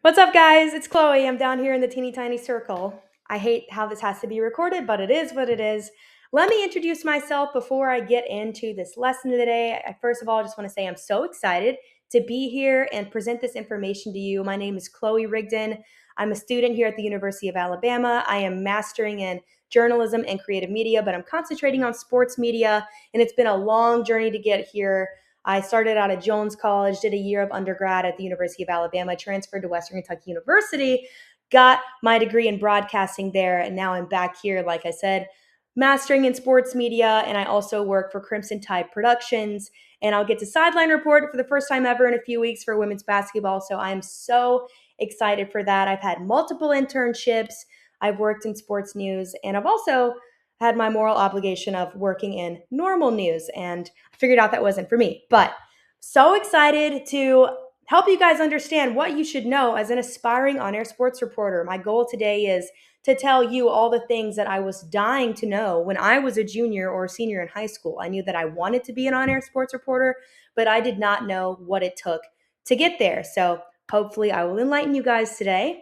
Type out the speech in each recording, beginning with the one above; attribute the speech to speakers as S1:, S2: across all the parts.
S1: What's up, guys? It's Chloe. I'm down here in the teeny tiny circle. I hate how this has to be recorded, but it is what it is. Let me introduce myself before I get into this lesson today. First of all, I just want to say I'm so excited to be here and present this information to you. My name is Chloe Rigdon. I'm a student here at the University of Alabama. I am mastering in journalism and creative media, but I'm concentrating on sports media, and it's been a long journey to get here. I started out at Jones College, did a year of undergrad at the University of Alabama, transferred to Western Kentucky University, got my degree in broadcasting there, and now I'm back here, like I said, mastering in sports media, and I also work for Crimson Tide Productions, and I'll get to sideline report for the first time ever in a few weeks for women's basketball, so I'm so excited for that. I've had multiple internships, I've worked in sports news, and I've also had my moral obligation of working in normal news, and I figured out that wasn't for me. But so excited to help you guys understand what you should know as an aspiring on-air sports reporter. My goal today is to tell you all the things that I was dying to know when I was a junior or a senior in high school. I knew that I wanted to be an on-air sports reporter, but I did not know what it took to get there. So hopefully I will enlighten you guys today.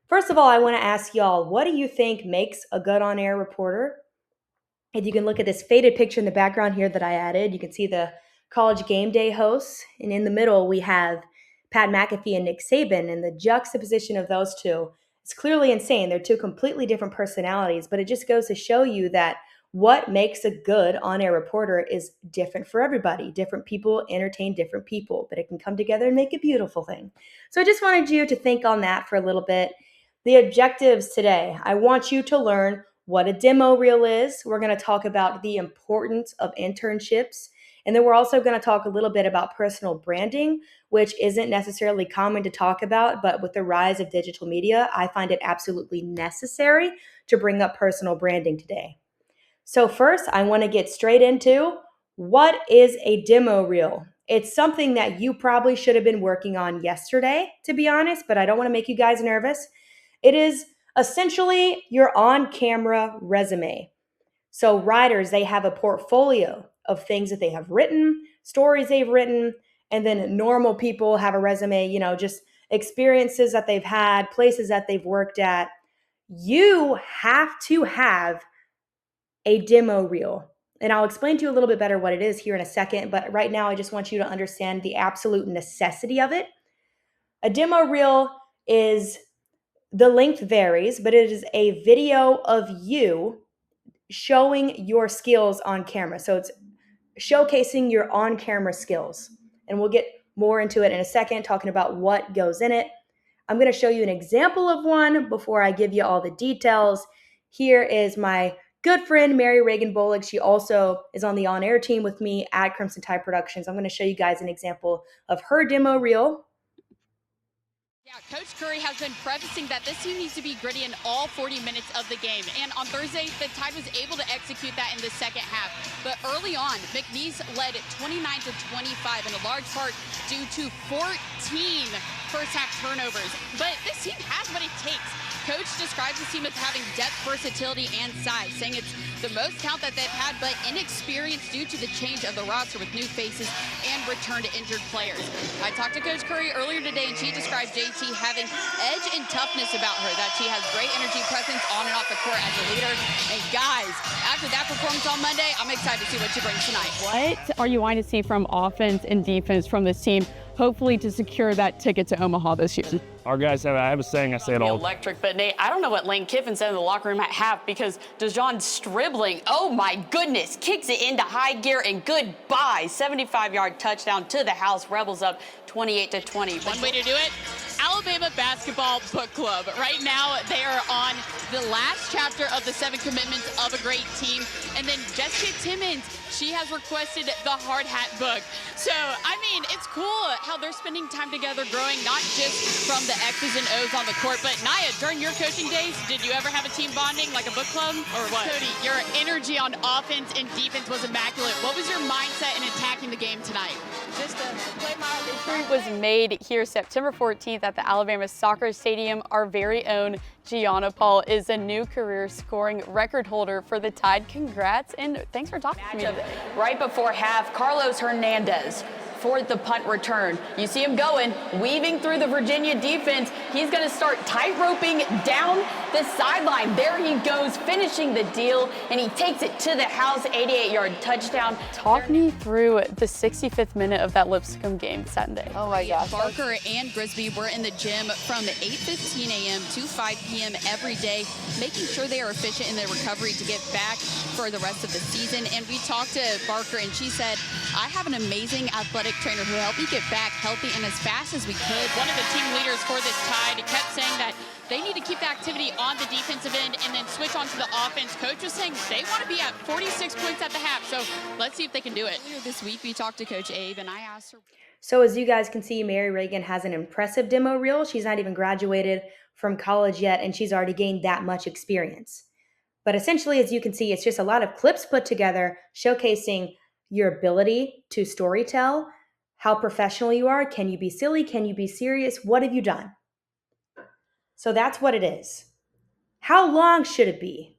S1: First of all, I want to ask y'all, what do you think makes a good on-air reporter? If you can look at this faded picture in the background here that I added, you can see the college game day hosts. And in the middle, we have Pat McAfee and Nick Saban. And the juxtaposition of those two is clearly insane. They're two completely different personalities, but it just goes to show you that what makes a good on-air reporter is different for everybody. Different people entertain different people, but it can come together and make a beautiful thing. So I just wanted you to think on that for a little bit. The objectives today, I want you to learn what a demo reel is. We're going to talk about the importance of internships. And then we're also going to talk a little bit about personal branding, which isn't necessarily common to talk about, but with the rise of digital media, I find it absolutely necessary to bring up personal branding today. So first, I want to get straight into what is a demo reel. It's something that you probably should have been working on yesterday, to be honest, but I don't want to make you guys nervous. It is essentially your on-camera resume. So writers, they have a portfolio of things that they have written, stories they've written, and then normal people have a resume, just experiences that they've had, places that they've worked at. You have to have a demo reel. And I'll explain to you a little bit better what it is here in a second, but right now I just want you to understand the absolute necessity of it. A demo reel is, the length varies, but it is a video of you showing your skills on camera. So it's showcasing your on-camera skills. And we'll get more into it in a second, talking about what goes in it. I'm going to show you an example of one before I give you all the details. Here is my good friend, Mary Reagan Bolig. She also is on the on-air team with me at Crimson Tide Productions. I'm going to show you guys an example of her demo reel.
S2: Yeah, Coach Curry has been prefacing that this team needs to be gritty in all 40 minutes of the game. And on Thursday, the Tide was able to execute that in the second half. But early on, McNeese led 29-25 in a large part due to 14 first half turnovers. But this team has what it takes. Coach describes this team as having depth, versatility, and size, saying it's the most talent that they've had, but inexperience due to the change of the roster with new faces and return to injured players. I talked to Coach Curry earlier today, and she described JT having edge and toughness about her, that she has great energy presence on and off the court as a leader. And guys, after that performance on Monday, I'm excited to see what she brings tonight.
S3: What are you wanting to see from offense and defense from this team, hopefully to secure that ticket to Omaha this year?
S4: Our guys have a saying, I say it all.
S5: Electric, but Nate, I don't know what Lane Kiffin said in the locker room at half, because DeJohn Stribling, oh my goodness, kicks it into high gear and goodbye. 75-yard touchdown to the house. Rebels up 28-20.
S2: One way to do it, Alabama Basketball Book Club. Right now, they are on the last chapter of the 7 Commitments of a Great Team. And then Jessica Timmons, she has requested the Hard Hat book. So, I mean, it's cool how they're spending time together growing, not just from the X's and O's on the court. But Naya, during your coaching days, did you ever have a team bonding, like a book club, or what? Cody, your energy on offense and defense was immaculate. What was your mindset in attacking the game tonight?
S5: Just to play my history was made here September 14th at the Alabama Soccer Stadium. Our very own Gianna Paul is a new career scoring record holder for the Tide. Congrats, and thanks for talking to me today.
S6: Right before half, Carlos Hernandez
S5: for the punt return. You see him going, weaving through the Virginia defense. He's going to start tight-roping down the sideline. There he goes, finishing the deal, and he takes it to the house, 88-yard touchdown.
S3: Talk me through the 65th minute of that Lipscomb game Sunday.
S6: Oh my gosh.
S2: Barker and Grisby were in the gym from 8:15 a.m. to 5 p.m. every day, making sure they are efficient in their recovery to get back for the rest of the season. And we talked to Barker, and she said, I have an amazing athletic trainer who helped me get back healthy and as fast as we could. One of the team leaders for this Tide kept saying that they need to keep the activity on the defensive end and then switch on to the offense. Coach was saying they want to be at 46 points at the half, so let's see if they can do it. Earlier this week, we talked to Coach Abe, and I asked her.
S1: So as you guys can see, Mary Reagan has an impressive demo reel. She's not even graduated from college yet, and she's already gained that much experience. But essentially, as you can see, it's just a lot of clips put together showcasing your ability to storytell, how professional you are. Can you be silly? Can you be serious? What have you done? So that's what it is. How long should it be?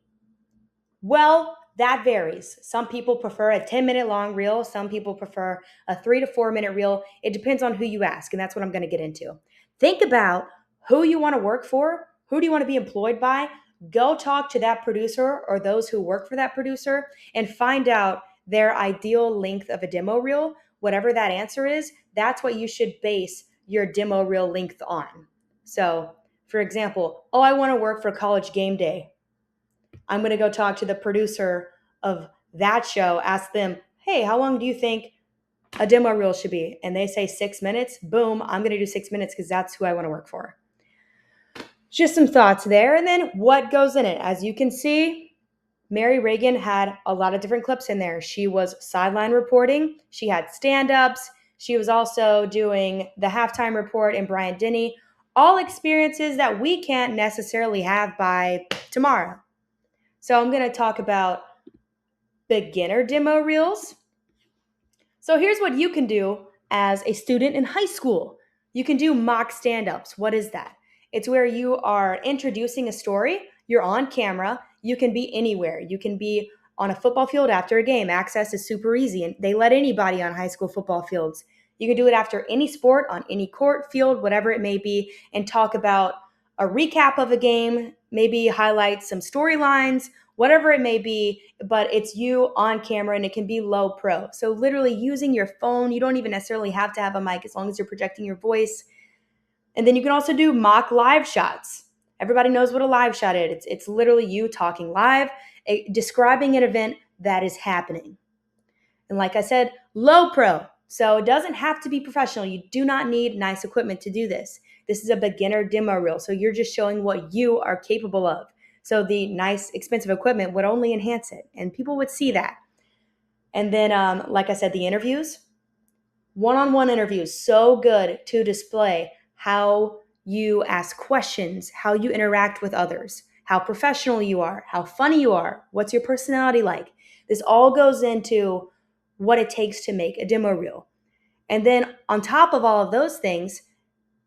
S1: Well, that varies. Some people prefer a 10-minute long reel. Some people prefer a 3 to 4 minute reel. It depends on who you ask, and that's what I'm going to get into. Think about who you want to work for. Who do you want to be employed by? Go talk to that producer or those who work for that producer and find out their ideal length of a demo reel. Whatever that answer is, that's what you should base your demo reel length on. So, for example, I want to work for College Game Day. I'm going to go talk to the producer of that show, ask them, hey, how long do you think a demo reel should be? And they say 6 minutes. Boom, I'm going to do 6 minutes because that's who I want to work for. Just some thoughts there. And then what goes in it? As you can see, Mary Reagan had a lot of different clips in there. She was sideline reporting. She had stand-ups. She was also doing the halftime report and Bryant Denny. All experiences that we can't necessarily have by tomorrow. So I'm going to talk about beginner demo reels. So here's what you can do as a student in high school. You can do mock stand-ups. What is that? It's where you are introducing a story. You're on camera. You can be anywhere. You can be on a football field after a game. Access is super easy, and they let anybody on high school football fields. You can do it after any sport, on any court, field, whatever it may be, and talk about a recap of a game, maybe highlight some storylines, whatever it may be, but it's you on camera and it can be low pro. So literally using your phone, you don't even necessarily have to have a mic as long as you're projecting your voice. And then you can also do mock live shots. Everybody knows what a live shot is. It's literally you talking live, describing an event that is happening. And like I said, low pro. So it doesn't have to be professional. You do not need nice equipment to do this. This is a beginner demo reel. So you're just showing what you are capable of. So the nice, expensive equipment would only enhance it. And people would see that. And then, like I said, the interviews. One-on-one interviews, so good to display how you ask questions, how you interact with others, how professional you are, how funny you are, what's your personality like. This all goes into what it takes to make a demo reel. And then on top of all of those things,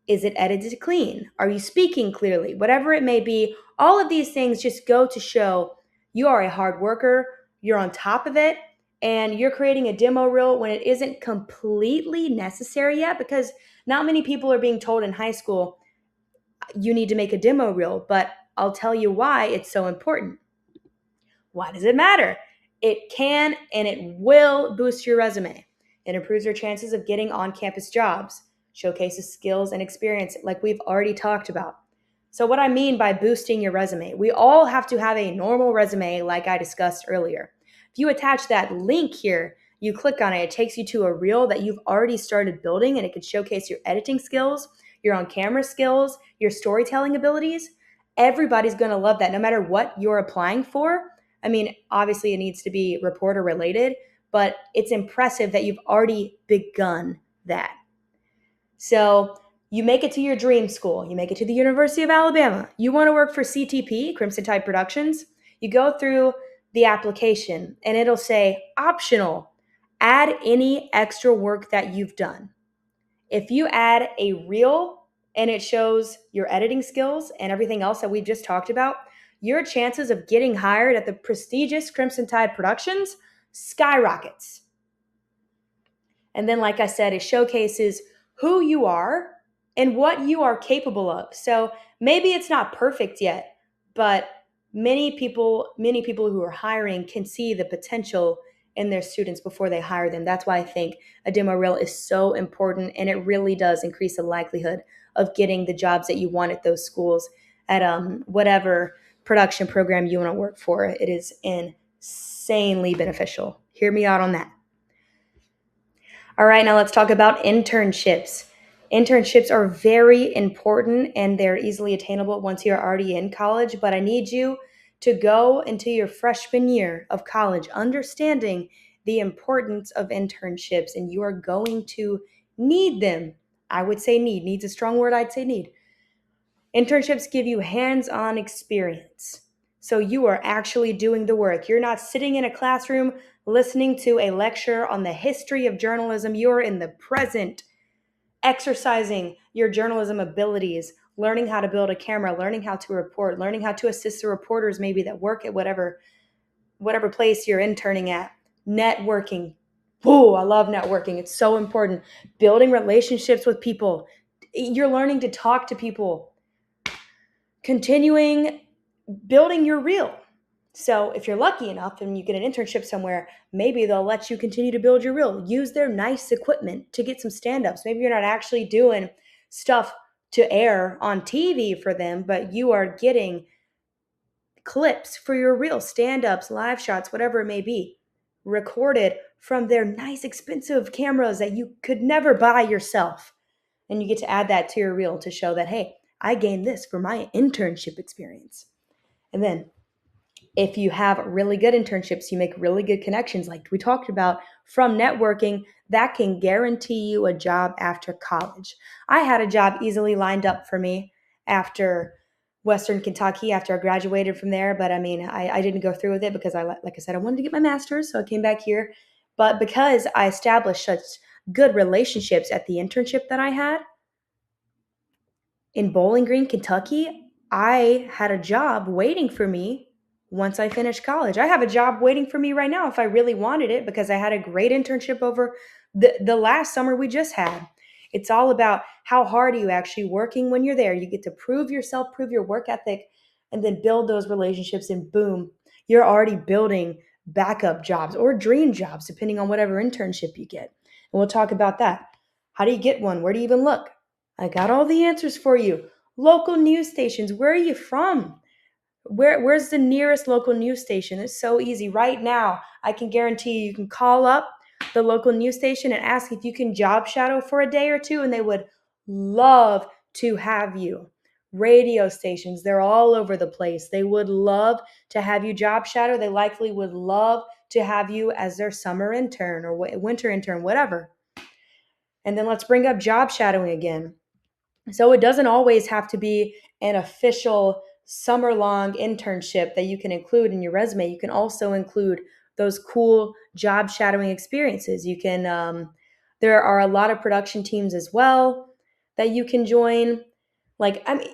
S1: is it edited clean? Are you speaking clearly? Whatever it may be, all of these things just go to show you are a hard worker, you're on top of it, and you're creating a demo reel when it isn't completely necessary yet, because not many people are being told in high school, you need to make a demo reel, but I'll tell you why it's so important. Why does it matter? It can and it will boost your resume. It improves your chances of getting on-campus jobs, showcases skills and experience like we've already talked about. So what I mean by boosting your resume, we all have to have a normal resume like I discussed earlier. If you attach that link here, you click on it, it takes you to a reel that you've already started building, and it can showcase your editing skills, your on-camera skills, your storytelling abilities. Everybody's going to love that no matter what you're applying for. I mean, obviously it needs to be reporter related, but it's impressive that you've already begun that. So you make it to your dream school. You make it to the University of Alabama. You want to work for CTP, Crimson Tide Productions. You go through the application and it'll say optional. Add any extra work that you've done. If you add a reel and it shows your editing skills and everything else that we've just talked about, your chances of getting hired at the prestigious Crimson Tide Productions skyrockets. And then, like I said, it showcases who you are and what you are capable of. So maybe it's not perfect yet, but many people who are hiring can see the potential in their students before they hire them. That's why I think a demo reel is so important, and it really does increase the likelihood of getting the jobs that you want at those schools at whatever production program you want to work for. It is insanely beneficial. Hear me out on that. All right, now let's talk about internships. Internships are very important and they're easily attainable once you're already in college, but I need you to go into your freshman year of college understanding the importance of internships, and you are going to need them. I would say need. Need's a strong word, I'd say need. Internships give you hands-on experience. So you are actually doing the work. You're not sitting in a classroom listening to a lecture on the history of journalism. You're in the present, exercising your journalism abilities, learning how to build a camera, learning how to report, learning how to assist the reporters maybe that work at whatever place you're interning at. Networking. Ooh, I love networking. It's so important. Building relationships with people. You're learning to talk to people. Continuing building your reel. So if you're lucky enough and you get an internship somewhere, maybe they'll let you continue to build your reel. Use their nice equipment to get some stand-ups. Maybe you're not actually doing stuff to air on TV for them, but you are getting clips for your reel, stand-ups, live shots, whatever it may be, recorded from their nice expensive cameras that you could never buy yourself. And you get to add that to your reel to show that, hey, I gained this for my internship experience. And then if you have really good internships, you make really good connections, like we talked about from networking, that can guarantee you a job after college. I had a job easily lined up for me after Western Kentucky, after I graduated from there. But I mean, I didn't go through with it because like I said, I wanted to get my master's. So I came back here. But because I established such good relationships at the internship that I had in Bowling Green, Kentucky, I had a job waiting for me once I finished college. I have a job waiting for me right now if I really wanted it, because I had a great internship over the last summer we just had. It's all about how hard are you actually working when you're there. You get to prove yourself, prove your work ethic, and then build those relationships, and boom, you're already building backup jobs or dream jobs, depending on whatever internship you get. And we'll talk about that. How do you get one? Where do you even look? I got all the answers for you. Local news stations. Where are you from? Where's the nearest local news station? It's so easy. Right now, I can guarantee you can call up the local news station and ask if you can job shadow for a day or two, and they would love to have you. Radio stations, they're all over the place. They would love to have you job shadow. They likely would love to have you as their summer intern or winter intern, whatever. And then let's bring up job shadowing again. So it doesn't always have to be an official summer-long internship that you can include in your resume. You can also include those cool job shadowing experiences. You can, there are a lot of production teams as well that you can join. Like, I mean,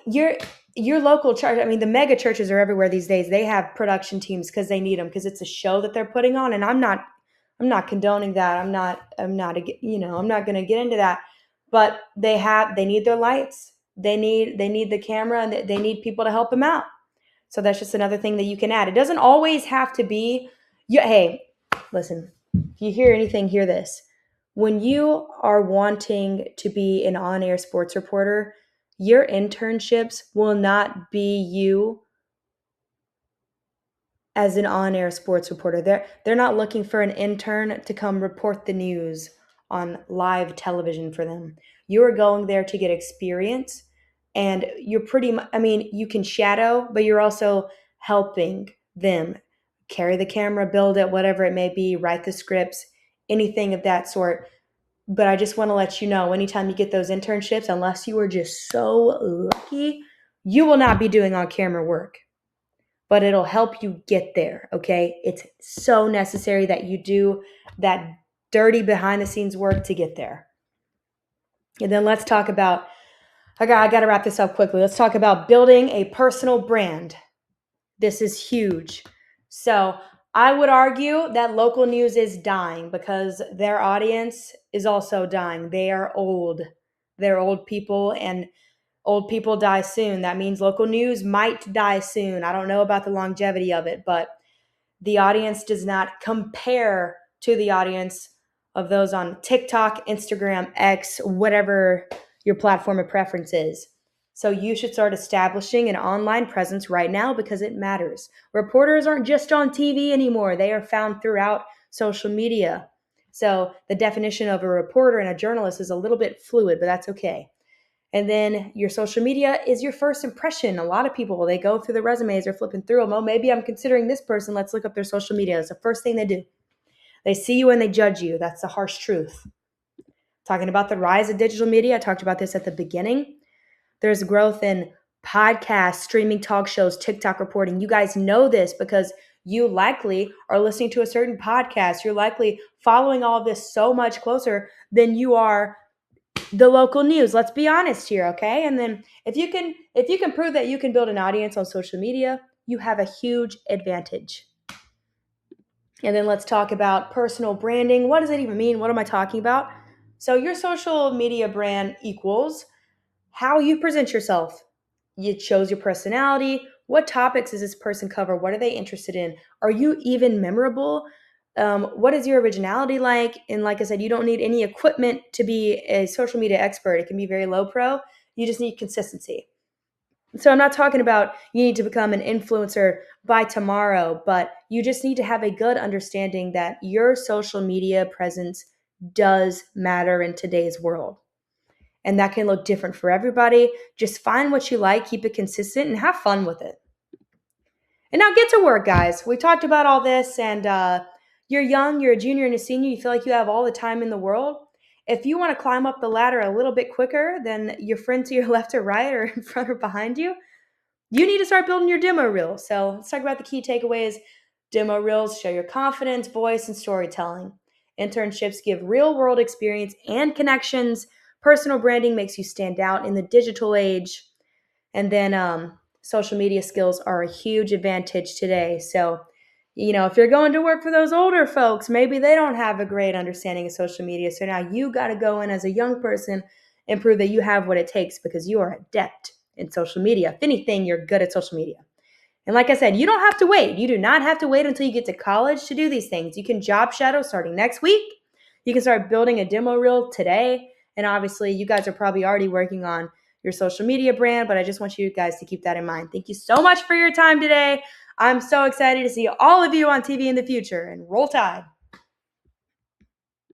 S1: your local church, I mean, the mega churches are everywhere these days. They have production teams because they need them, because it's a show that they're putting on. And I'm not condoning that. I'm not, I'm not going to get into that. But they need their lights. They need the camera, and they need people to help them out. So that's just another thing that you can add. It doesn't always have to be, hey, listen, if you hear anything, hear this. When you are wanting to be an on-air sports reporter, your internships will not be you as an on-air sports reporter. They're not looking for an intern to come report the news on live television for them. You're going there to get experience, and you're I mean, you can shadow, but you're also helping them carry the camera, build it, whatever it may be, write the scripts, anything of that sort. But I just want to let you know, anytime you get those internships, unless you are just so lucky, you will not be doing on-camera work, but it'll help you get there, okay? It's so necessary that you do that dirty behind the scenes work to get there. And then let's talk about, I got to wrap this up quickly. Let's talk about building a personal brand. This is huge. So I would argue that local news is dying because their audience is also dying. They are old. They're old people, and old people die soon. That means local news might die soon. I don't know about the longevity of it, but the audience does not compare to the audience of those on TikTok, Instagram, X, whatever your platform of preference is. So you should start establishing an online presence right now because it matters. Reporters aren't just on TV anymore, they are found throughout social media. So the definition of a reporter and a journalist is a little bit fluid, but that's okay. And then your social media is your first impression. A lot of people, they go through the resumes or flipping through them. Oh, maybe I'm considering this person. Let's look up their social media. That's the first thing they do. They see you and they judge you. That's the harsh truth. Talking about the rise of digital media, I talked about this at the beginning. There's growth in podcasts, streaming talk shows, TikTok reporting. You guys know this because you likely are listening to a certain podcast. You're likely following all of this so much closer than you are the local news. Let's be honest here, okay? And then if you can prove that you can build an audience on social media, you have a huge advantage. And then let's talk about personal branding. What does it even mean? What am I talking about? So your social media brand equals how you present yourself. It shows your personality. What topics does this person cover? What are they interested in? Are you even memorable? What is your originality like? And like I said, you don't need any equipment to be a social media expert. It can be very low pro. You just need consistency. So I'm not talking about you need to become an influencer by tomorrow, but you just need to have a good understanding that your social media presence does matter in today's world. And that can look different for everybody. Just find what you like, keep it consistent, and have fun with it. And now get to work, guys. We talked about all this, and you're young, you're a junior and a senior, you feel like you have all the time in the world. If you want to climb up the ladder a little bit quicker than your friend to your left or right or in front or behind you, you need to start building your demo reel. So let's talk about the key takeaways. Demo reels show your confidence, voice, and storytelling. Internships give real world experience and connections. Personal branding makes you stand out in the digital age. And then social media skills are a huge advantage today. So, if you're going to work for those older folks, maybe they don't have a great understanding of social media. So now you got to go in as a young person and prove that you have what it takes because you are adept in social media. If anything, you're good at social media. And like I said, you don't have to wait. You do not have to wait until you get to college to do these things. You can job shadow starting next week. You can start building a demo reel today. And obviously, you guys are probably already working on your social media brand, but I just want you guys to keep that in mind. Thank you so much for your time today. I'm so excited to see all of you on TV in the future, and roll tide.